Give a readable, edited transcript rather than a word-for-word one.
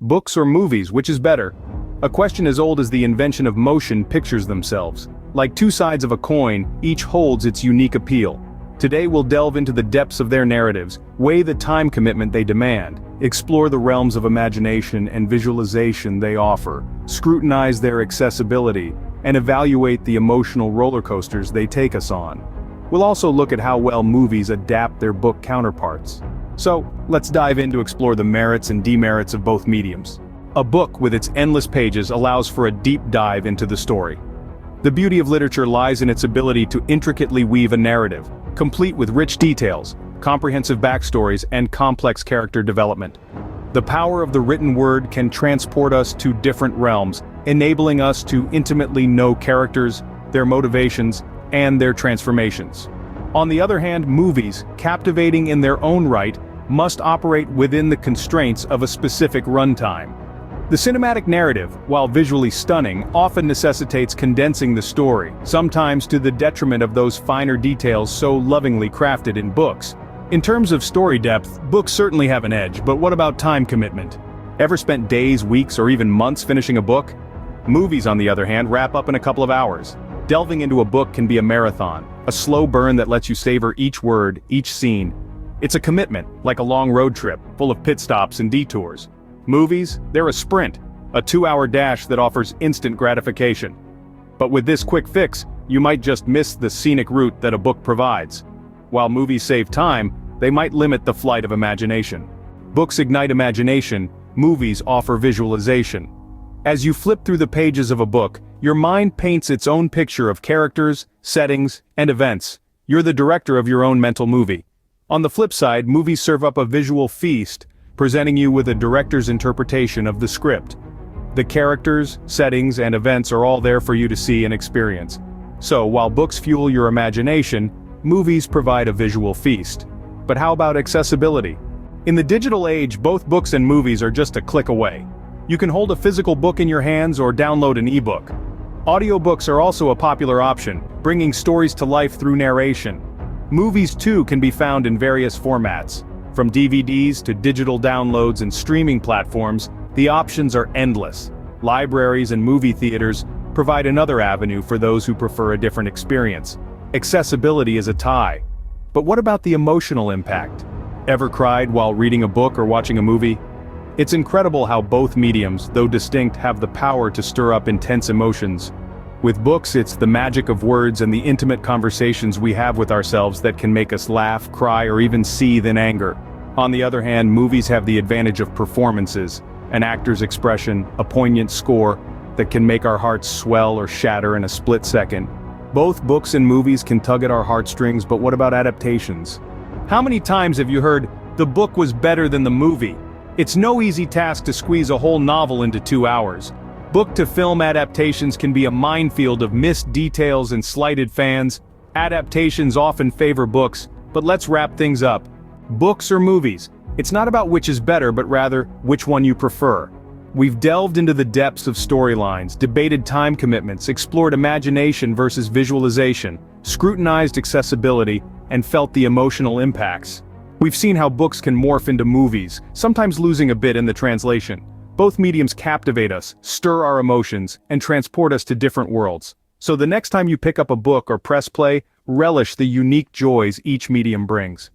Books or movies, which is better? A question as old as the invention of motion pictures themselves. Like two sides of a coin, each holds its unique appeal. Today we'll delve into the depths of their narratives, weigh the time commitment they demand, explore the realms of imagination and visualization they offer, scrutinize their accessibility, and evaluate the emotional roller coasters they take us on. We'll also look at how well movies adapt their book counterparts. So, let's dive in to explore the merits and demerits of both mediums. A book with its endless pages allows for a deep dive into the story. The beauty of literature lies in its ability to intricately weave a narrative, complete with rich details, comprehensive backstories, and complex character development. The power of the written word can transport us to different realms, enabling us to intimately know characters, their motivations, and their transformations. On the other hand, movies, captivating in their own right, must operate within the constraints of a specific runtime. The cinematic narrative, while visually stunning, often necessitates condensing the story, sometimes to the detriment of those finer details so lovingly crafted in books. In terms of story depth, books certainly have an edge, but what about time commitment? Ever spent days, weeks, or even months finishing a book? Movies, on the other hand, wrap up in a couple of hours. Delving into a book can be a marathon, a slow burn that lets you savor each word, each scene. It's a commitment, like a long road trip, full of pit stops and detours. Movies, they're a sprint, a 2-hour dash that offers instant gratification. But with this quick fix, you might just miss the scenic route that a book provides. While movies save time, they might limit the flight of imagination. Books ignite imagination, movies offer visualization. As you flip through the pages of a book, your mind paints its own picture of characters, settings, and events. You're the director of your own mental movie. On the flip side, movies serve up a visual feast, presenting you with a director's interpretation of the script. The characters, settings, and events are all there for you to see and experience. So, while books fuel your imagination, movies provide a visual feast. But how about accessibility? In the digital age, both books and movies are just a click away. You can hold a physical book in your hands or download an ebook. Audiobooks are also a popular option, bringing stories to life through narration. Movies too can be found in various formats. From DVDs to digital downloads and streaming platforms, the options are endless. Libraries and movie theaters provide another avenue for those who prefer a different experience. Accessibility is a tie. But what about the emotional impact? Ever cried while reading a book or watching a movie? It's incredible how both mediums, though distinct, have the power to stir up intense emotions. With books, it's the magic of words and the intimate conversations we have with ourselves that can make us laugh, cry, or even seethe in anger. On the other hand, movies have the advantage of performances, an actor's expression, a poignant score that can make our hearts swell or shatter in a split second. Both books and movies can tug at our heartstrings, but what about adaptations? How many times have you heard, "The book was better than the movie"? It's no easy task to squeeze a whole novel into 2 hours. Book-to-film adaptations can be a minefield of missed details and slighted fans. Adaptations often favor books, but let's wrap things up. Books or movies? It's not about which is better, but rather, which one you prefer. We've delved into the depths of storylines, debated time commitments, explored imagination versus visualization, scrutinized accessibility, and felt the emotional impacts. We've seen how books can morph into movies, sometimes losing a bit in the translation. Both mediums captivate us, stir our emotions, and transport us to different worlds. So the next time you pick up a book or press play, relish the unique joys each medium brings.